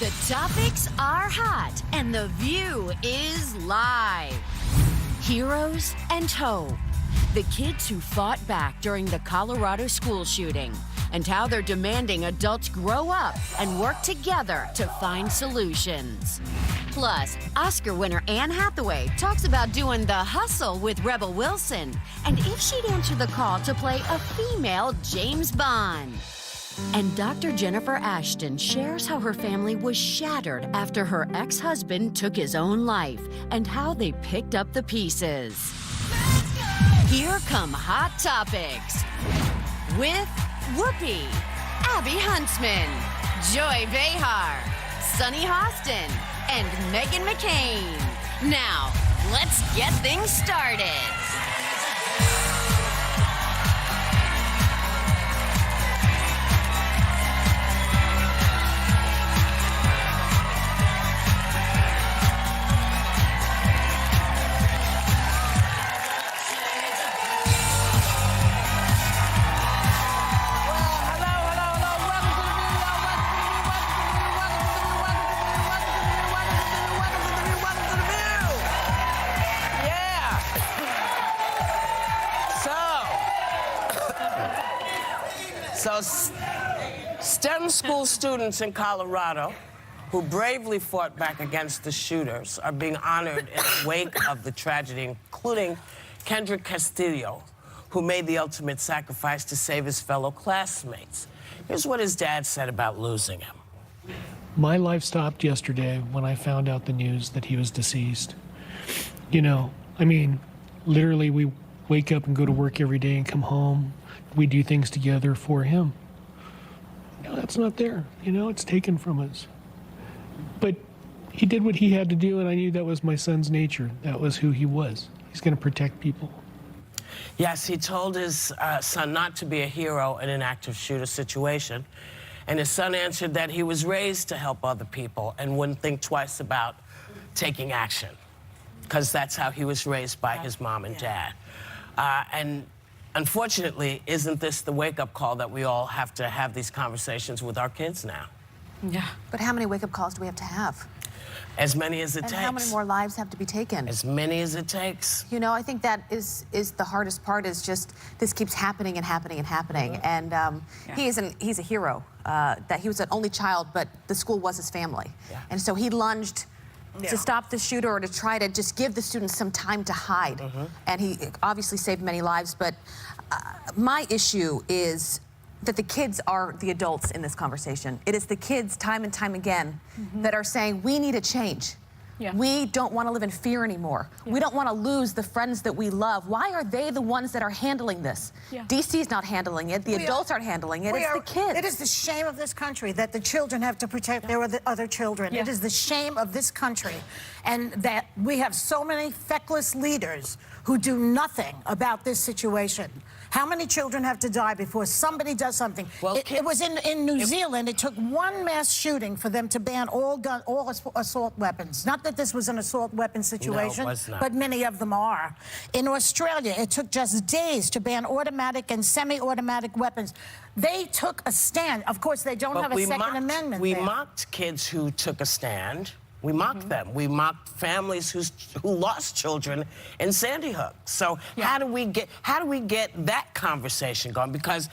The topics are hot, and the view is live. Heroes and hope. The kids who fought back during the Colorado school shooting, and how they're demanding adults grow up and work together to find solutions. Plus, Oscar winner Anne Hathaway talks about doing the hustle with Rebel Wilson, and if she'd answer the call to play a female James Bond. And Dr. Jennifer Ashton shares how her family was shattered after her ex-husband took his own life and how they picked up the pieces. Here come Hot Topics with Whoopi, Abby Huntsman, Joy Behar, Sunny Hostin, and Meghan McCain. Now, let's get things started. So, STEM school students in Colorado who bravely fought back against the shooters are being honored in the wake of the tragedy, including Kendrick Castillo, who made the ultimate sacrifice to save his fellow classmates. Here's what his dad said about losing him. My life stopped yesterday when I found out the news that he was deceased. You know, I mean, literally we wake up and go to work every day and come home. We do things together for him. No, that's not there. You know, it's taken from us. But he did what he had to do, and I knew that was my son's nature. That was who he was. He's going to protect people. Yes, he told his son not to be a hero in an active shooter situation. And his son answered that he was raised to help other people and wouldn't think twice about taking action, because that's how he was raised by his mom and dad. And unfortunately, isn't this the wake-up call that we all have to have these conversations with our kids now? Yeah. But how many wake-up calls do we have to have? As many as it takes. And how many more lives have to be taken? As many as it takes. You know, I think that is the hardest part, is just this keeps happening and happening and happening. And he's a hero. That he was an only child, but the school was his family. Yeah. And so he lunged to stop the shooter, or to try to just give the students some time to hide. And he obviously saved many lives, but my issue is that the kids are the adults in this conversation. It is the kids, time and time again, that are saying, we need a change. Yeah. We don't want to live in fear anymore. Yeah. We don't want to lose the friends that we love. Why are they the ones that are handling this? Yeah. DC's not handling it. The adults aren't handling it. It's the kids. It is the shame of this country that the children have to protect their other children. Yeah. It is the shame of this country. And that we have so many feckless leaders who do nothing about this situation. How many children have to die before somebody does something? Well, it was in New Zealand. It took one mass shooting for them to ban all assault weapons. Not that this was an assault weapon situation, no, it was not. But many of them are. In Australia, it took just days to ban automatic and semi-automatic weapons. They took a stand. Of course, they don't have a Second Amendment. We mocked kids who took a stand. We mocked them. We mocked families who lost children in Sandy Hook. So how do we get that conversation going? Because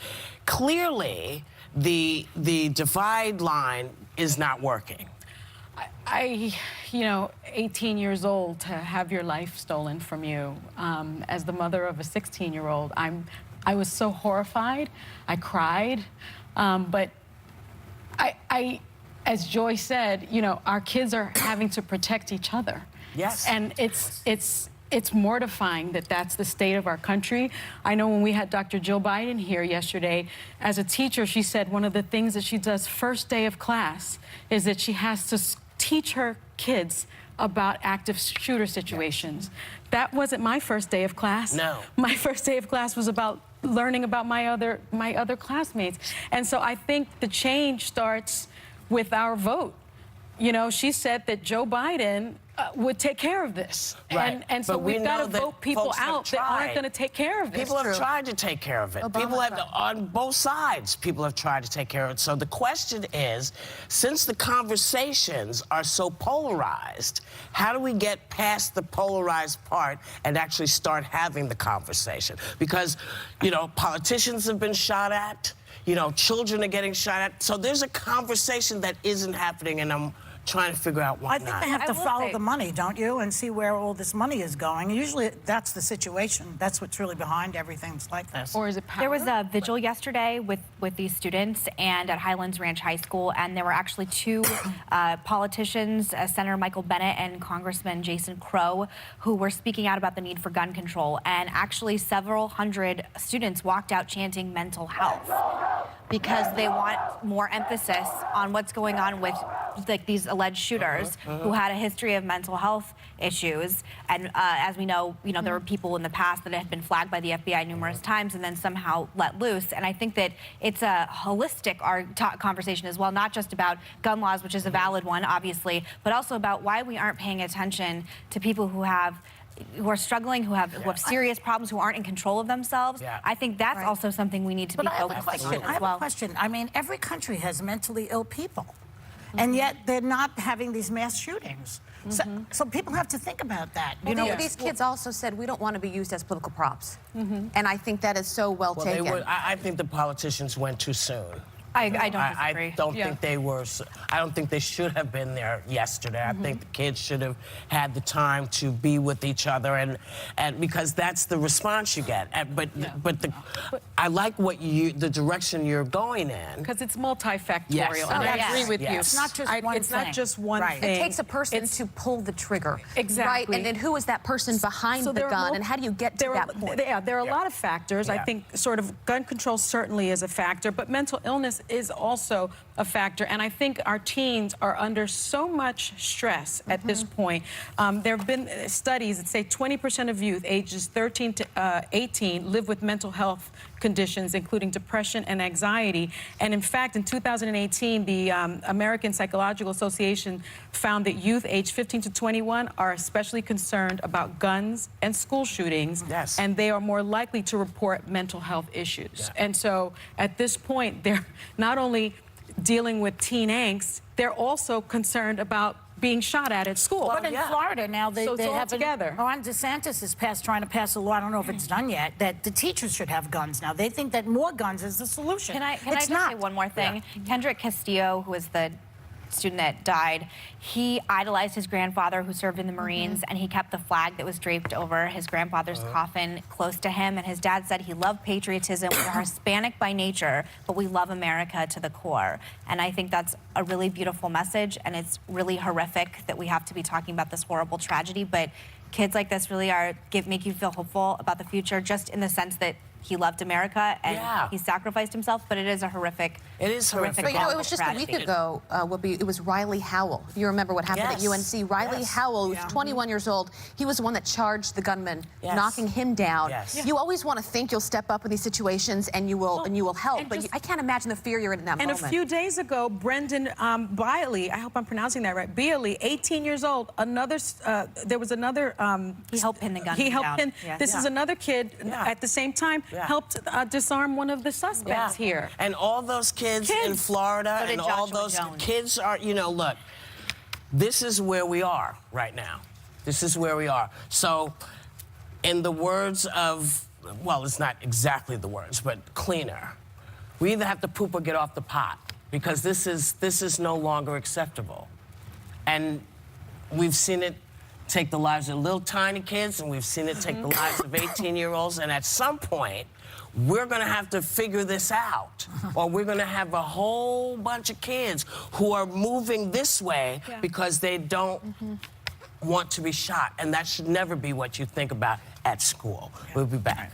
clearly the divide line is not working. You know, 18 years old, to have your life stolen from you, as the mother of a 16-year-old, I was so horrified. I cried, but as Joy said, you know, our kids are having to protect each other. Yes. And it's mortifying that that's the state of our country. I know when we had Dr. Jill Biden here yesterday, as a teacher, she said one of the things that she does first day of class is that she has to teach her kids about active shooter situations. Yes. That wasn't my first day of class. No. My first day of class was about learning about my other classmates. And so I think the change starts with our vote. You know, she said that Joe Biden would take care of this. Right. And so But we we've got know to that vote people folks have out that aren't tried. going to take care of this. People have tried to take care of it. People have, on both sides, people have tried to take care of it. So the question is, since the conversations are so polarized, how do we get past the polarized part and actually start having the conversation? Because, you know, politicians have been shot at, you know, children are getting shot at. So there's a conversation that isn't happening, and I'm trying to figure out why I think not. they have to follow the money, don't you, and see where all this money is going. Usually that's the situation. That's what's really behind everything that's like this. Or is it power? There was a vigil yesterday with these students and at Highlands Ranch High School, and there were actually two politicians, Senator Michael Bennet and Congressman Jason Crow, who were speaking out about the need for gun control. And actually several hundred students walked out chanting mental health because they want more emphasis on what's going on with like these alleged shooters who had a history of mental health issues. And as we know, there were people in the past that had been flagged by the FBI numerous times and then somehow let loose. And I think that it's a holistic conversation as well, not just about gun laws, which is a valid one, obviously, but also about why we aren't paying attention to people who are struggling, who have serious problems, who aren't in control of themselves. Yeah. I think that's also something we need to be focused on as I have well. a question. I mean, every country has mentally ill people, and yet they're not having these mass shootings. So people have to think about that. These kids also said we don't want to be used as political props, and I think that is so well taken. I think the politicians went too soon. I don't disagree. I don't think they were. I don't think they should have been there yesterday. I think the kids should have had the time to be with each other, and because that's the response you get. I like the direction you're going in. Because it's multifactorial. Yes. And I yes. agree with Yes. you. It's not just one It's thing. not just one Right. thing. It takes a person to pull the trigger. Exactly. Right? And then who is that person behind the gun, and how do you get to that point? There are a lot of factors. I Yeah. think sort of gun control certainly is a factor, but mental illness is also a factor. And I think our teens are under so much stress at this point. There have been studies that say 20% of youth ages 13 to 18 live with mental health conditions, including depression and anxiety. And in fact, in 2018, the American Psychological Association found that youth aged 15 to 21 are especially concerned about guns and school shootings. Yes. And they are more likely to report mental health issues. Yeah. And so at this point, they're not only dealing with teen angst, they're also concerned about being shot at school. But in Florida now, So it's they all have together. Ron DeSantis is trying to pass a law. I don't know if it's done yet. That the teachers should have guns now. They think that more guns is the solution. Can I just say one more thing? Kendrick Castillo, who was the student that died, he idolized his grandfather who served in the Marines, and he kept the flag that was draped over his grandfather's coffin close to him. And his dad said he loved patriotism. We are Hispanic by nature, but we love America to the core. And I think that's a really beautiful message, and it's really horrific that we have to be talking about this horrible tragedy. But kids like this really make you feel hopeful about the future, just in the sense that he loved America and he sacrificed himself, but it is a horrific. It is horrific. But it was just a week ago, it was Riley Howell. If you remember what happened at UNC, Riley Howell, who was 21 years old, he was the one that charged the gunman, knocking him down. You always want to think you'll step up in these situations and you will help, but I can't imagine the fear you're in that moment. And a few days ago, Brendan Biley, I hope I'm pronouncing that right, Biley, 18 years old, there was another... he helped pin the gun He helped down. pin... This is another kid at the same time helped disarm one of the suspects here. And all those kids in Florida and all those kids are, look, this is where we are right now. This is where we are. So, in the words of, well, it's not exactly the words, but cleaner, we either have to poop or get off the pot, because this is no longer acceptable. And we've seen it take the lives of little tiny kids, and we've seen it take the lives of 18-year-olds, and at some point, we're going to have to figure this out, or we're going to have a whole bunch of kids who are moving this way because they don't want to be shot, and that should never be what you think about at school. We'll be back.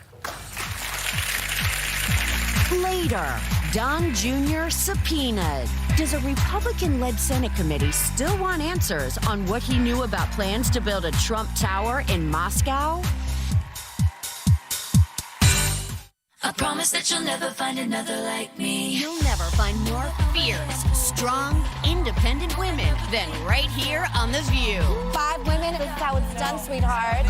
Later, Don Jr. subpoenaed. Does a Republican-led Senate committee still want answers on what he knew about plans to build a Trump Tower in Moscow? I promise that you'll never find another like me. You'll never find more fierce, strong, independent independent women than right here on The View. 5 women, this is how it's done, sweetheart.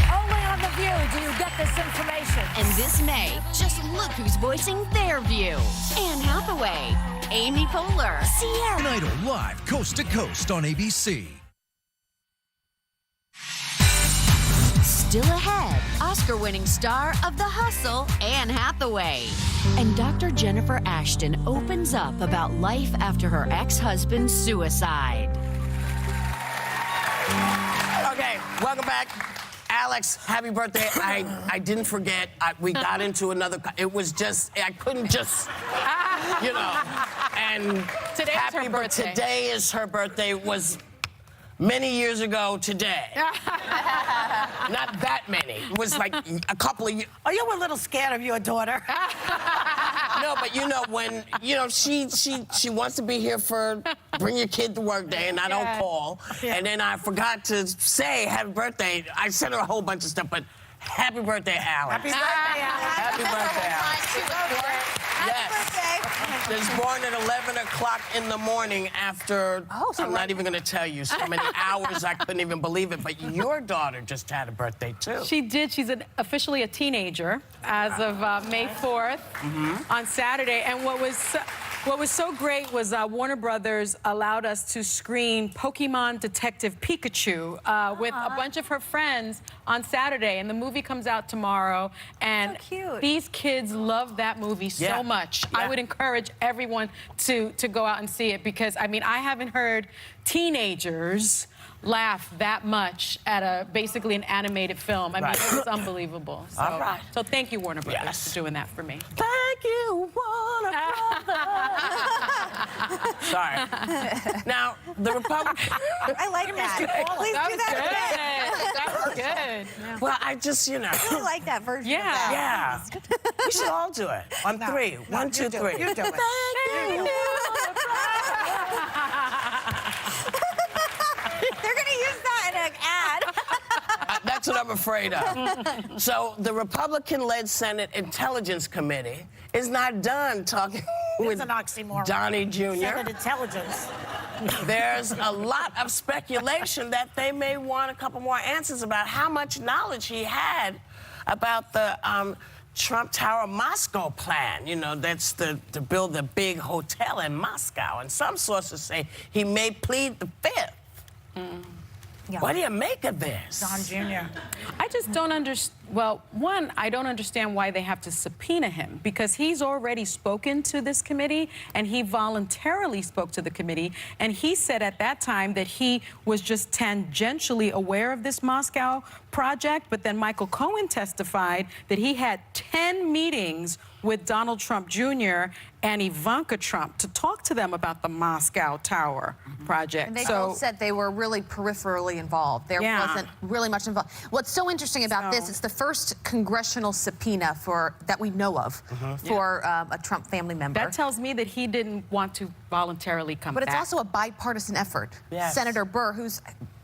Only on The View do you get this information. And this May, just look who's voicing their view. Anne Hathaway, Amy Poehler, Sierra. Idol live, coast to coast on ABC. Still ahead, Oscar-winning star of The Hustle, Anne Hathaway. And Dr. Jennifer Ashton opens up about life after her ex-husband's suicide. Okay, welcome back. Alex, happy birthday. I didn't forget. We got into another... It was just... I couldn't just... You know. And Today's her birthday. Today is her birthday. It was many years ago today. Not that many. It was like a couple of years. Oh, you were a little scared of your daughter. No, but you know, when, you know, she wants to be here for bring your kid to work day, and I don't call. And then I forgot to say happy birthday. I sent her a whole bunch of stuff, but happy birthday, Alex. Happy birthday, Alex. Happy birthday, Alex. Yes. Was born at 11 o'clock in the morning after, I'm not even going to tell you so many hours, I couldn't even believe it. But your daughter just had a birthday, too. She did. She's officially a teenager as of May 4th on Saturday. And what was so great was Warner Brothers allowed us to screen Pokemon Detective Pikachu with a bunch of her friends on Saturday. And the movie comes out tomorrow. And So cute. These kids love that movie so much. I would encourage everyone to go out and see it because, I mean, I haven't heard teenagers laugh that much at basically an animated film. I mean, it was unbelievable. So, All right. So thank you, Warner Brothers, for doing that for me. Thank you, Warner Brothers. Sorry. Now, the Republican... I like that. Please do that again. That was good. Yeah. Well, I just, you know... I like that version of that. Yeah. We should all do it. On three. One, two, three. You do it. Thank you. They're going to use that in an ad. That's what I'm afraid of. So the Republican-led Senate Intelligence Committee is not done talking with an oxymoron. Donnie Jr. Senate intelligence. There's a lot of speculation that they may want a couple more answers about how much knowledge he had about the Trump Tower Moscow plan. You know, that's to build a big hotel in Moscow. And some sources say he may plead the fifth. Yeah. What do you make of this? Don Jr. I just don't understand. Well, one, I don't understand why they have to subpoena him because he's already spoken to this committee and he voluntarily spoke to the committee. And he said at that time that he was just tangentially aware of this Moscow project. But then Michael Cohen testified that he had 10 meetings with Donald Trump Jr. and Ivanka Trump to talk to them about the Moscow Tower project. And they both said they were really peripherally involved. There wasn't really much involved. What's so interesting about this, it's the first congressional subpoena that we know of for a Trump family member. That tells me that he didn't want to voluntarily come back. But it's also a bipartisan effort. Yes. Senator Burr, who's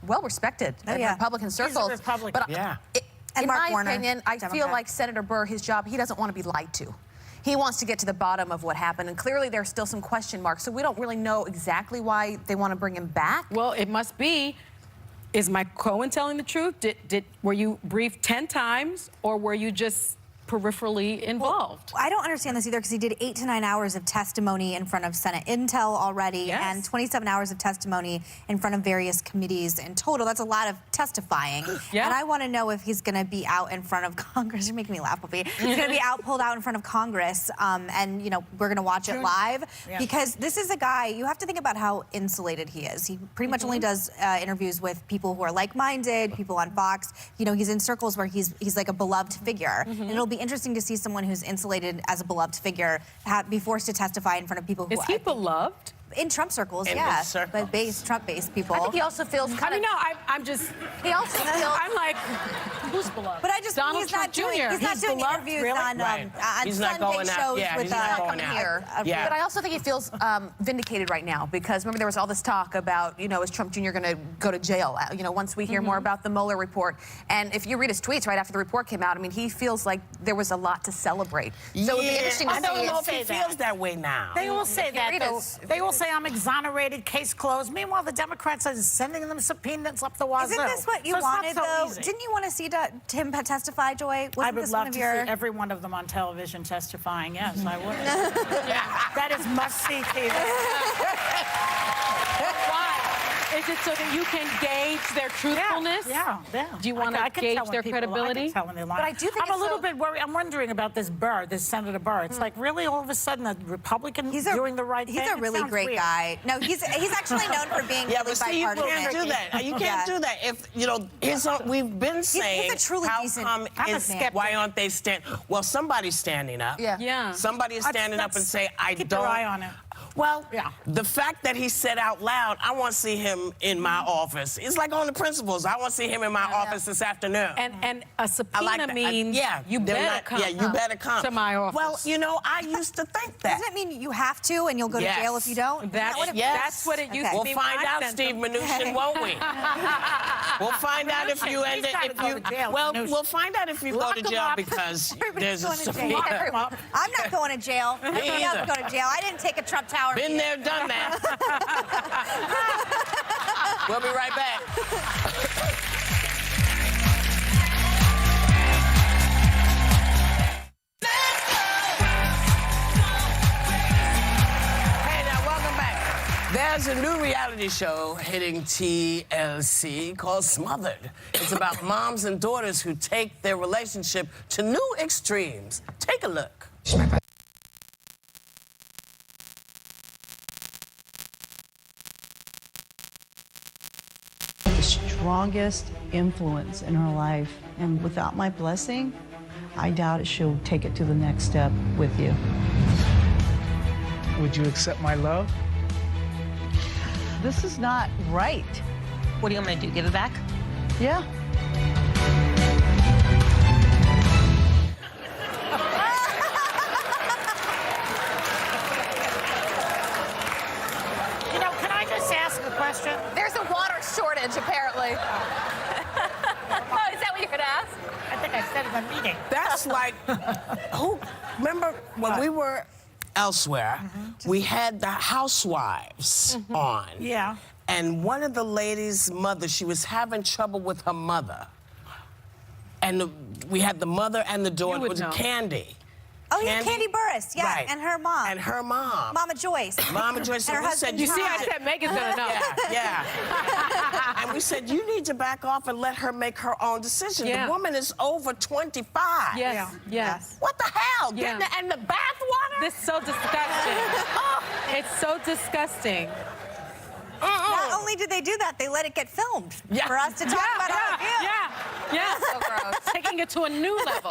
well respected in Republican circles. He's a Republican. But in Mark my Warner, opinion, I Democrat. feel like Senator Burr, his job, he doesn't want to be lied to. He wants to get to the bottom of what happened, and clearly there's still some question marks, so we don't really know exactly why they want to bring him back. Well, it must be. Is Mike Cohen telling the truth? Were you briefed 10 times, or were you just peripherally involved? I don't understand this either because he did 8 to 9 hours of testimony in front of Senate Intel already and 27 hours of testimony in front of various committees in total. That's a lot of testifying. Yeah. And I want to know if he's going to be out in front of Congress. You're making me laugh, Puppy. He's going to be pulled out in front of Congress and, you know, we're going to watch it live because this is a guy, you have to think about how insulated he is. He pretty much only does interviews with people who are like-minded, people on Fox. You know, he's in circles where he's like a beloved figure. And it'll be interesting to see someone who's insulated as a beloved figure be forced to testify in front of people who... Is he beloved? In Trump circles, In yeah. his circle. But Trump-based people. I think he also feels kind I mean, of... no, I'm just... He also feels... I'm like, Who's beloved? But I just Donald he's not Trump doing Jr. he's not He's doing beloved, interviews really? on Right. on He's not Sunday going out. shows Yeah, with he's not going come out. here. Yeah. But I also think he feels vindicated right now because remember there was all this talk about, you know, is Trump Jr. going to go to jail, you know, once we hear more about the Mueller report. And if you read his tweets right after the report came out, I mean, he feels like there was a lot to celebrate. So it would be interesting to I don't see know if say he that. feels that way now. They all say that, read though. his- They all say I'm exonerated, case closed. Meanwhile, the Democrats are sending them subpoenas up the wazoo. Isn't this what you So it's not wanted, so though? easy. Didn't you want to see Tim testify, Joy? Wasn't I would this love one of to your... see every one of them on television testifying. Yes, I would. That is must-see TV. Why? Is it so that you can gauge their truthfulness? Yeah. Do you want I to can gauge tell when their people- credibility? I can tell when they're lying. But I do think I'm a it's little so- bit worried. I'm wondering about this Burr, this Senator Burr. It's like really all of a sudden a Republican doing the right thing. He's a It really sounds great weird. guy. No, he's actually known for being Yeah, really but see, you bipartisan. can't do that. You can't Yeah. do that. If you know, we've been saying, a truly how decent- come I'm a is, skeptic. why aren't they Well, somebody's standing up. Yeah. Somebody is standing up and say, I keep don't. your eye on it. Well, Yeah. the fact that he said out loud, I want to see him in my office. It's like on the principles. I want to see him in my office this afternoon. And a I subpoena like that. means you they're better not- come. Yeah, you better come to my office. Well, you know, I used to think that. Doesn't it mean you have to and you'll go to Yes. jail if you don't? That's, what it Yes. that's what it used Okay. to We'll be. when find I out, sent Steve them. Mnuchin, won't we? We'll find out if you end He's gotta if go you. to jail, Well, Mnuchin. we'll find out if you Lock go to him jail up. because Everybody's there's a going to jail. subpoena. I'm not going to jail. Me Everybody else either. is going to jail. I didn't take a Trump Tower. Been meeting. there, done that. We'll be right back. Hey, now welcome back. There's a new reality show hitting TLC called Smothered. It's about moms and daughters who take their relationship to new extremes. Take a look. The strongest influence in her life, and without my blessing, I doubt if she'll take it to the next step with you. Would you accept my love? This is not right. What do you want me to do? Give it back? Yeah. You know, can I just ask a question? There's a water shortage, apparently. Is that what you're going to ask? I think I said in the meeting. That's like, remember when we were elsewhere, we had the housewives on. Yeah. And one of the ladies' mother, she was having trouble with her mother. And we had the mother and the daughter, would it was know. Candy. Oh, yeah, Candy Burris. Yeah, Right. and her mom. And her mom. Mama Joyce. Mama Joyce. And her we husband, said, You see, I Todd. said Megan's gonna know. Yeah. And we said, you need to back off and let her make her own decision. Yeah. The woman is over 25. Yes, yes. What the hell? Yeah. And the bath water? This is so disgusting. It's so disgusting. Not only did they do that, they let it get filmed Yeah. for us to talk about our review. Yeah. So gross. Taking it to a new level.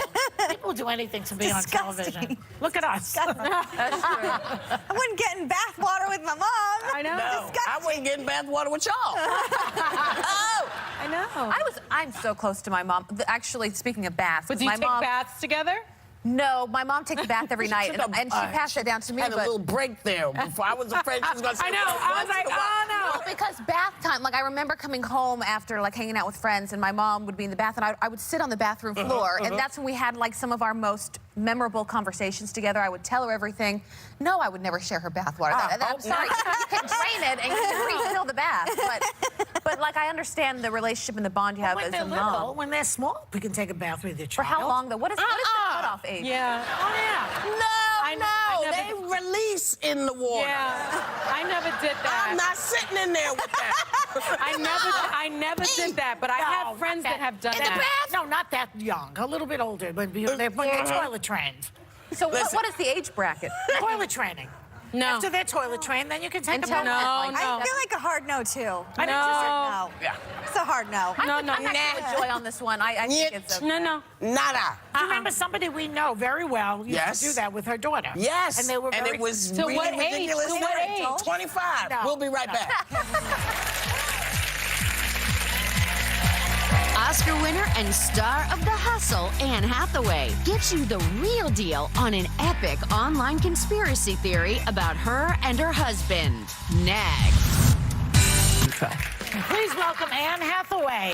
People do anything to be on Disgusting. television. Look at us. That's true. I wouldn't get in bath water with my mom. I know. No, I wouldn't get in bath water with y'all. Oh, I know. I'm so close to my mom. Actually, speaking of baths, But do you my take mom. baths together? No, my mom takes a bath every night, took and she passed that down to me. Had a but little break there before. I was afraid she was going to say, I know. I was like, oh no. Well, because bath time, like I remember coming home after like hanging out with friends, and my mom would be in the bath, and I would sit on the bathroom floor, and that's when we had like some of our most memorable conversations together. I would tell her everything. No, I would never share her bath water. I'm sorry, you can drain it and you can refill the bath, but like I understand the relationship and the bond you have When as they're a little, mom. when they're small, we can take a bath with your For child. how long though? What is the cutoff age? Yeah. Oh, yeah. I they release in the water. Yeah. I never did that. I'm not sitting in there with that. I never did that, but I have friends that have done that. No, not that young. A little bit older, but they're toilet trained. So Listen. what is the age bracket? Toilet training. No. After they're toilet trained, then you can take a Until bath. No, when? no. I feel like a hard no, too. I No. No. Yeah. It's a hard no. No, I'm actually with Joy on this one. I think it's okay. No. Nada. Do you remember somebody we know very well used Yes. to do that with her daughter? Yes. And they were very... it was To really what age? ridiculous. To what age? 25. No. We'll be right back. Oscar winner and star of The Hustle, Anne Hathaway, gives you the real deal on an epic online conspiracy theory about her and her husband. Next. Please welcome Anne Hathaway.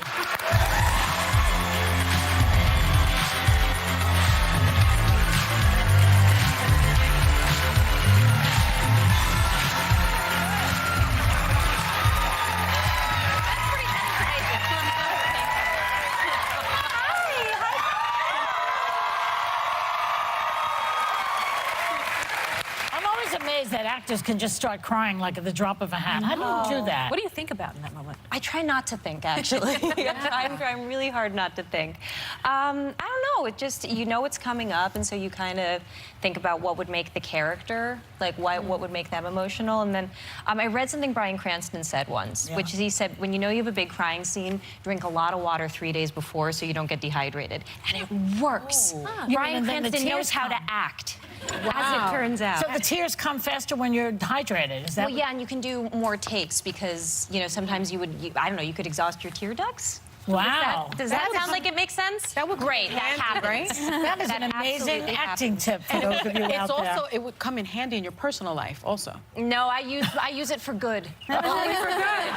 Amazed that actors can just start crying like at the drop of a hat. How do you do that? What do you think about in that moment? I try not to think, actually. I'm trying really hard not to think. I don't know. It just, you know it's coming up, and so you kind of think about what would make the character, like what would make them emotional. And then I read something Bryan Cranston said once, which is he said, when you know you have a big crying scene, drink a lot of water 3 days before so you don't get dehydrated. And it works. Bryan Cranston knows how to act. Wow. As it turns out. So the tears come faster when you're hydrated, is that? Well, yeah, and you can do more takes because, you know, sometimes I don't know, you could exhaust your tear ducts. Wow. Does that sound like it makes sense? That would great. That happens. That is an amazing acting tip for those of you out there. It would come in handy in your personal life also. No, I use it for good. Only for good.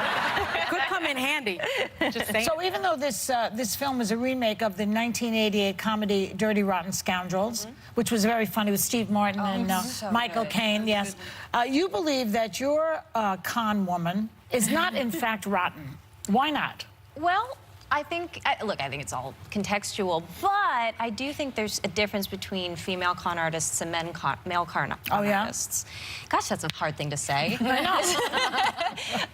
Could come in handy. Just saying. So even though this film is a remake of the 1988 comedy Dirty Rotten Scoundrels, which was very funny with Steve Martin and Michael Caine, yes, you believe that your con woman is not in fact rotten. Why not? Well, I think it's all contextual, but I do think there's a difference between female con artists and male con artists. Gosh, that's a hard thing to say.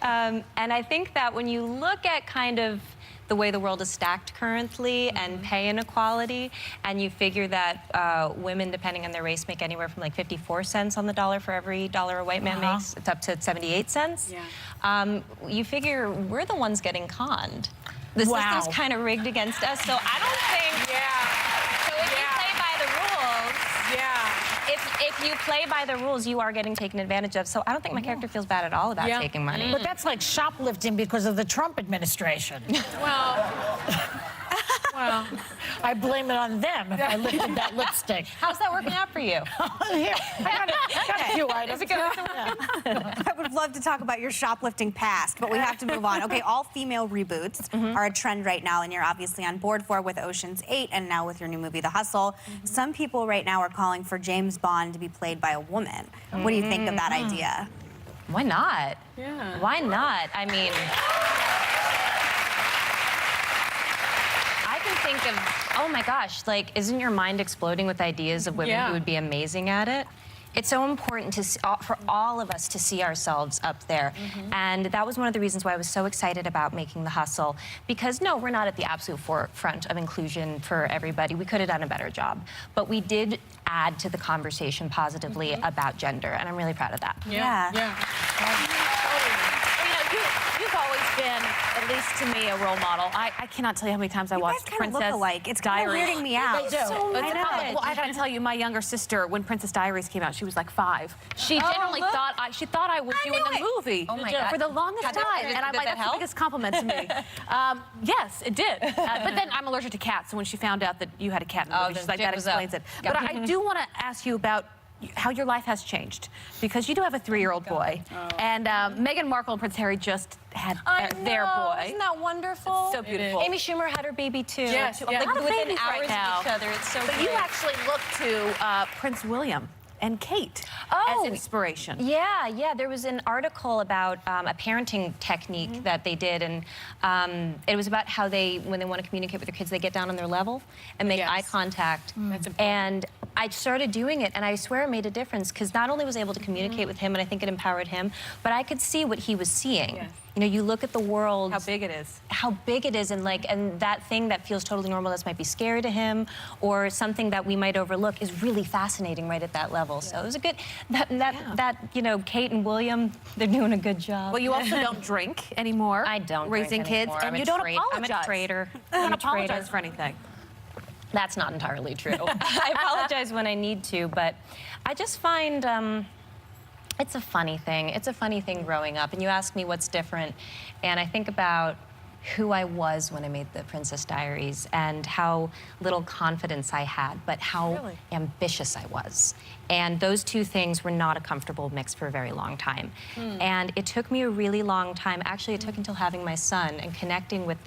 And I think that when you look at kind of the way the world is stacked currently and pay inequality, and you figure that women, depending on their race, make anywhere from like 54 cents on the dollar for every dollar a white man makes. It's up to 78 cents. Yeah. You figure we're the ones getting conned. The system's kind of rigged against us, so I don't think. So if you play by the rules, if you play by the rules, you are getting taken advantage of. So I don't think my character feels bad at all about taking money. But that's like shoplifting because of the Trump administration. Well, I blame it on them if I lifted that lipstick. How's that working out for you? Here, I got a few items. I would love to talk about your shoplifting past, but we have to move on. Okay, all female reboots are a trend right now, and you're obviously on board for with Ocean's 8 and now with your new movie, The Hustle. Some people right now are calling for James Bond to be played by a woman. What do you think of that idea? Why not? Yeah. Why not? I mean, I can think of, oh my gosh, like, isn't your mind exploding with ideas of women who would be amazing at it? It's so important for all of us to see ourselves up there. And that was one of the reasons why I was so excited about making The Hustle. Because no, we're not at the absolute forefront of inclusion for everybody. We could have done a better job. But we did add to the conversation positively about gender, and I'm really proud of that. You've always been, at least to me, a role model. I cannot tell you how many times I watched Princess Diaries. It's kind of weirding me out. They do. I know. Well, I gotta tell you, my younger sister, when Princess Diaries came out, she was like 5. She genuinely thought I was you in the movie. Oh my God. For the longest time. And I'm like, that's the biggest compliment to me. Yes, it did. But then I'm allergic to cats, so when she found out that you had a cat in the movie, she's like, that explains it. But I do want to ask you about how your life has changed, because you do have a 3-year-old boy, and Meghan Markle and Prince Harry just had their boy. Isn't that wonderful? So beautiful. Amy Schumer had her baby too. Yes, like within hours of each other. It's so But great. you actually look to Prince William and Kate as inspiration. Yeah. There was an article about a parenting technique that they did, and it was about how when they want to communicate with their kids, they get down on their level and make eye contact. That's important. And I started doing it, and I swear it made a difference, because not only was I able to communicate with him, and I think it empowered him, but I could see what he was seeing. Yes. You know, you look at the world. How big it is. How big it is, and that thing that feels totally normal that might be scary to him, or something that we might overlook, is really fascinating right at that level. So it was a good, you know, Kate and William, they're doing a good job. Well, you also don't drink anymore. I don't raising drink kids, anymore. and you don't apologize. I'm a traitor. You don't apologize for anything. That's not entirely true. I apologize when I need to, but I just find it's a funny thing. It's a funny thing growing up, and you ask me what's different, and I think about who I was when I made the Princess Diaries and how little confidence I had, but how ambitious I was. And those two things were not a comfortable mix for a very long time. And it took me a really long time. Actually, it took until having my son and connecting with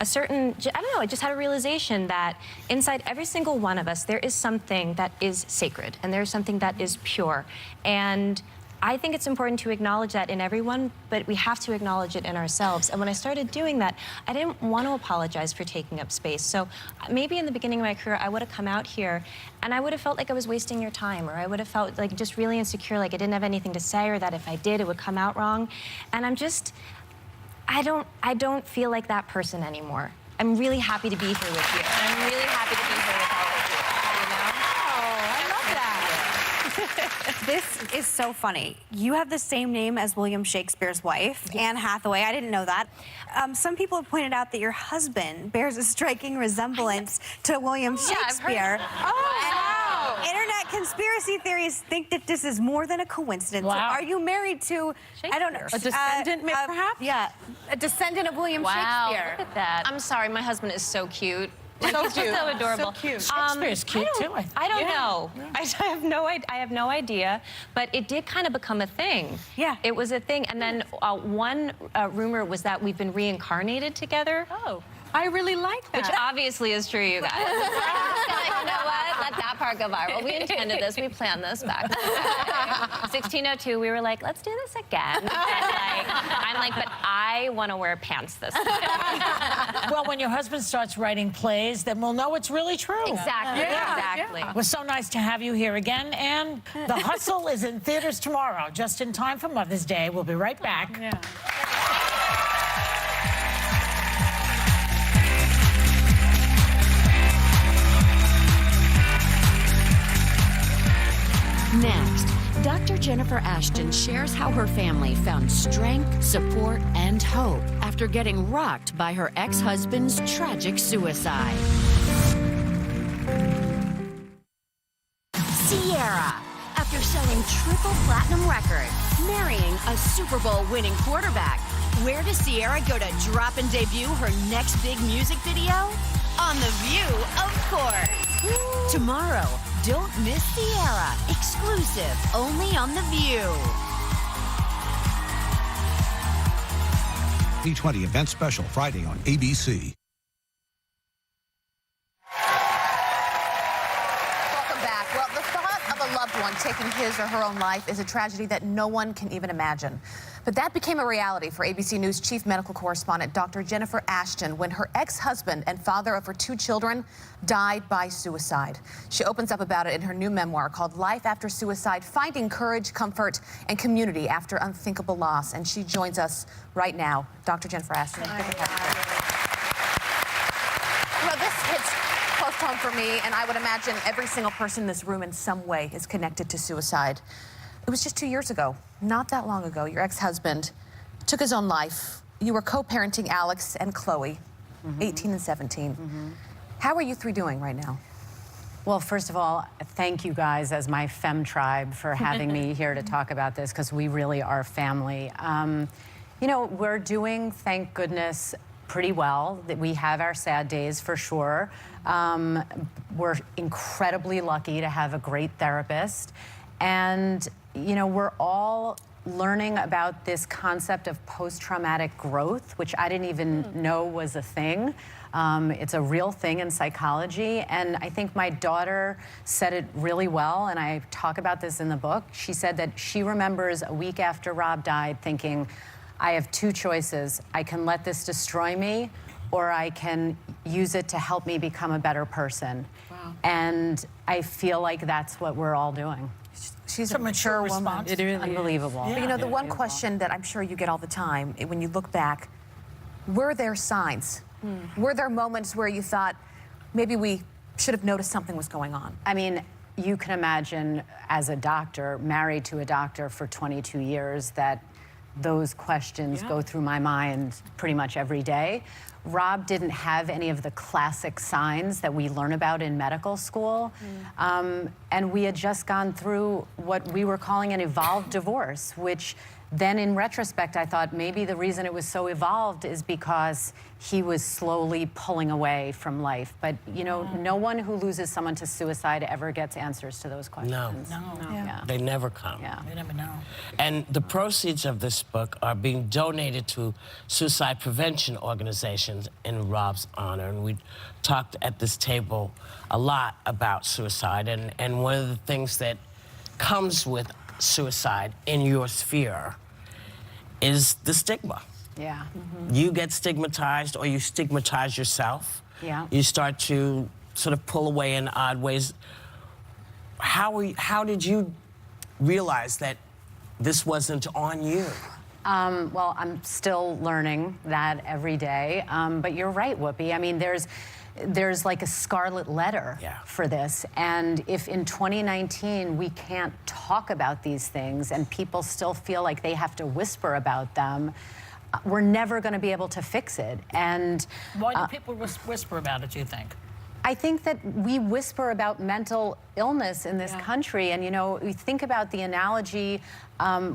a certain, I don't know, I just had a realization that inside every single one of us, there is something that is sacred and there's something that is pure. And I think it's important to acknowledge that in everyone, but we have to acknowledge it in ourselves. And when I started doing that, I didn't want to apologize for taking up space. So maybe in the beginning of my career, I would have come out here and I would have felt like I was wasting your time, or I would have felt like just really insecure, like I didn't have anything to say, or that if I did, it would come out wrong. And I don't feel like that person anymore. I'm really happy to be here with you. And I'm really happy to be here with all of you. This is so funny. You have the same name as William Shakespeare's wife, Anne Hathaway. I didn't know that. Some people have pointed out that your husband bears a striking resemblance to William Shakespeare. Wow. Internet conspiracy theories think that this is more than a coincidence. Wow. Are you married to, I don't know, A descendant, perhaps? Yeah, a descendant of William Shakespeare. Look at that. I'm sorry, my husband is so cute. So He's cute. just so adorable. So cute. Shakespeare's cute too. I don't know. I have no idea. But it did kind of become a thing. Yeah. It was a thing. And then one rumor was that we've been reincarnated together. Oh, I really like that. Which obviously is true, you guys. You know what? Let that part go viral. We intended this. We planned this back. 1602, we were like, let's do this again. And I'm like, but I want to wear pants this time. Well, when your husband starts writing plays, then we'll know it's really true. Exactly. Exactly. It was so nice to have you here again. And The Hustle is in theaters tomorrow, just in time for Mother's Day. We'll be right back. Yeah. Next, Dr. Jennifer Ashton shares how her family found strength, support, and hope after getting rocked by her ex-husband's tragic suicide. Ciara, after selling triple platinum records, marrying a Super Bowl winning quarterback, where does Ciara go to drop and debut her next big music video? On The View, of course. Tomorrow, don't miss Ciara. Exclusive, only on The View. P20 event special Friday on ABC. Welcome back. Well, the thought of a loved one taking his or her own life is a tragedy that no one can even imagine. But that became a reality for ABC News chief medical correspondent Dr. Jennifer Ashton when her ex-husband and father of her 2 children died by suicide. She opens up about it in her new memoir called Life After Suicide, Finding Courage, Comfort, and Community After Unthinkable Loss. And she joins us right now. Dr. Jennifer Ashton. Good to have you. You know, this hits close to home for me, and I would imagine every single person in this room in some way is connected to suicide. It was just 2 years ago, not that long ago, your ex-husband took his own life. You were co-parenting Alex and Chloe, 18 and 17. How are you 3 doing right now? Well, first of all, thank you guys as my Fem tribe for having me here to talk about this, because we really are family. You know, we're doing, thank goodness, pretty well. We have our sad days for sure. We're incredibly lucky to have a great therapist. And, you know, we're all learning about this concept of post-traumatic growth, which I didn't even know was a thing. It's a real thing in psychology. And I think my daughter said it really well, and I talk about this in the book. She said that she remembers a week after Rob died thinking, I have 2 choices. I can let this destroy me, or I can use it to help me become a better person. Wow. And I feel like that's what we're all doing. She's a mature woman. It really unbelievable. Yeah. But you know, the one question that I'm sure you get all the time, when you look back, were there signs? Were there moments where you thought, maybe we should have noticed something was going on? I mean, you can imagine, as a doctor, married to a doctor for 22 years, that those questions go through my mind pretty much every day. Rob didn't have any of the classic signs that we learn about in medical school. And we had just gone through what we were calling an evolved divorce, which then in retrospect, I thought maybe the reason it was so evolved is because he was slowly pulling away from life. But, you know, no one who loses someone to suicide ever gets answers to those questions. No. Yeah. They never come. Yeah. You never know. And the proceeds of this book are being donated to suicide prevention organizations in Rob's honor. And we talked at this table a lot about suicide. And one of the things that comes with suicide in your sphere is the stigma. Yeah. You get stigmatized, or you stigmatize yourself. Yeah. You start to sort of pull away in odd ways. How did you realize that this wasn't on you? Well, I'm still learning that every day. But you're right, Whoopi. I mean, there's like a scarlet letter for this. And if in 2019 we can't talk about these things and people still feel like they have to whisper about them, we're never going to be able to fix it. And why do people whisper about it, do you think? I think that we whisper about mental illness in this country. And, you know, we think about the analogy,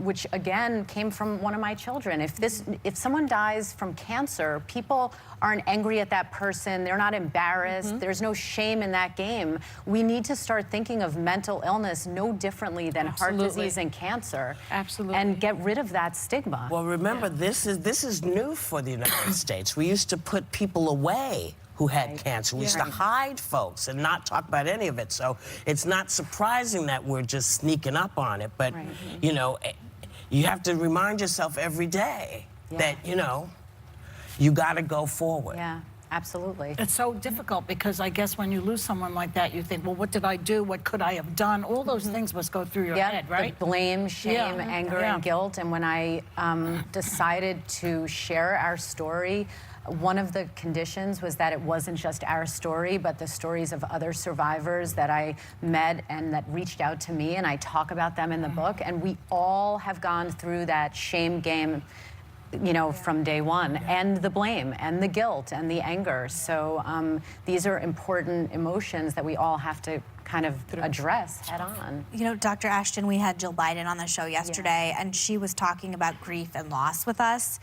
which, again, came from one of my children. If someone dies from cancer, people aren't angry at that person. They're not embarrassed. There's no shame in that game. We need to start thinking of mental illness no differently than heart disease and cancer. Absolutely. And get rid of that stigma. Well, remember, this is new for the United States. We used to put people away who had cancer. We used to hide folks and not talk about any of it. So it's not surprising that we're just sneaking up on it. But, you know, you have to remind yourself every day that, you know, you got to go forward. Yeah, absolutely. It's so difficult because I guess when you lose someone like that, you think, well, what did I do? What could I have done? All those things must go through your head, right? The blame, shame, anger, and guilt. And when I decided to share our story, one of the conditions was that it wasn't just our story, but the stories of other survivors that I met and that reached out to me, and I talk about them in the book. And we all have gone through that shame game, you know, from day one, and the blame, and the guilt, and the anger. So these are important emotions that we all have to kind of address head on. You know, Dr. Ashton, we had Jill Biden on the show yesterday, and she was talking about grief and loss with us.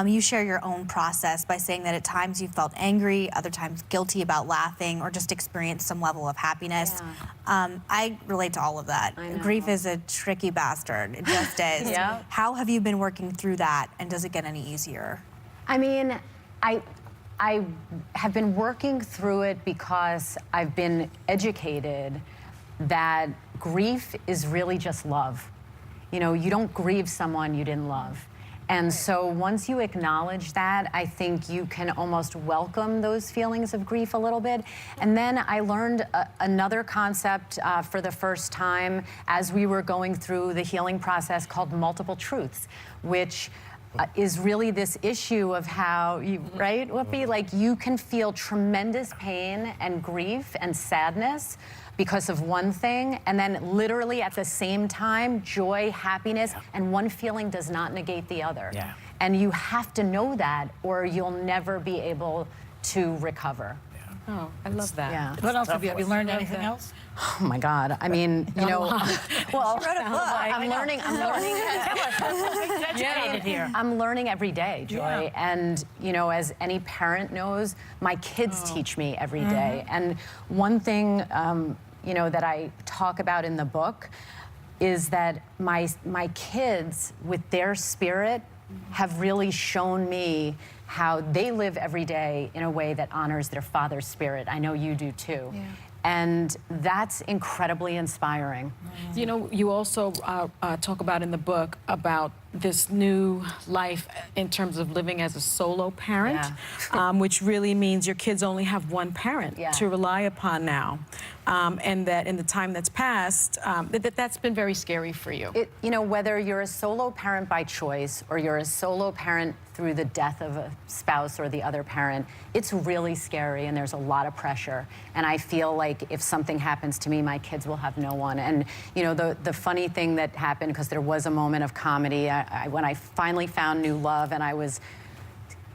You share your own process by saying that at times you felt angry, other times guilty about laughing, or just experienced some level of happiness. I relate to all of that. Grief is a tricky bastard. It just is. How have you been working through that, and does it get any easier? I mean, I have been working through it because I've been educated that grief is really just love. You know, you don't grieve someone you didn't love. And so once you acknowledge that, I think you can almost welcome those feelings of grief a little bit. And then I learned another concept for the first time as we were going through the healing process called multiple truths, which is really this issue of how you, right, Whoopi? Like, you can feel tremendous pain and grief and sadness because of one thing, and then literally at the same time, joy, happiness, and one feeling does not negate the other. And you have to know that, or you'll never be able to recover. Oh, I love that. Yeah. What else have you learned? Anything else? Oh my God! I mean, you know, well, She wrote a book. I'm learning. I'm learning every day, Joy. And you know, as any parent knows, my kids teach me every day. And one thing, you know, that I talk about in the book is that my kids, with their spirit, have really shown me how they live every day in a way that honors their father's spirit. I know you do too. And that's incredibly inspiring. You know, you also talk about in the book about this new life in terms of living as a solo parent, which really means your kids only have one parent to rely upon now. And that in the time that's passed, that's been very scary for you. You know, whether you're a solo parent by choice or you're a solo parent through the death of a spouse or the other parent, it's really scary and there's a lot of pressure. And I feel like if something happens to me, my kids will have no one. And, you know, the funny thing that happened, because there was a moment of comedy, when I finally found new love and I was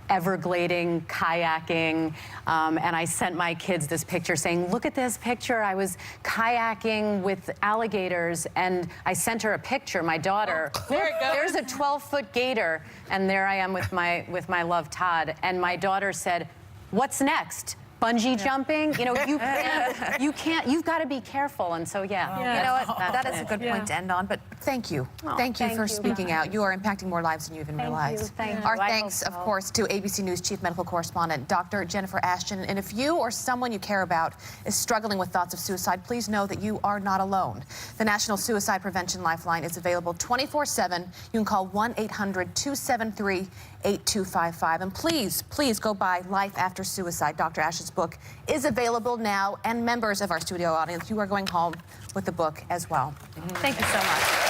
Everglading, kayaking, and I sent my kids this picture saying, look at this picture. I was kayaking with alligators, and I sent her a picture, my daughter. There it goes. There's a 12-foot gator, and there I am with my love, Todd. And my daughter said, what's next? Bungee jumping? You know, you can't, you've got to be careful. And so, yeah. You know what? That is a good point to end on, but thank you. Thank you for speaking out. You are impacting more lives than you even realize. Thank you. Our thanks, of course, to ABC News Chief Medical Correspondent Dr. Jennifer Ashton. And if you or someone you care about is struggling with thoughts of suicide, please know that you are not alone. The National Suicide Prevention Lifeline is available 24/7. You can call 1-800-273-8255. And please, please go buy Life After Suicide. Dr. Ashton's book is available now, and members of our studio audience, you are going home with the book as well. Thank you so much.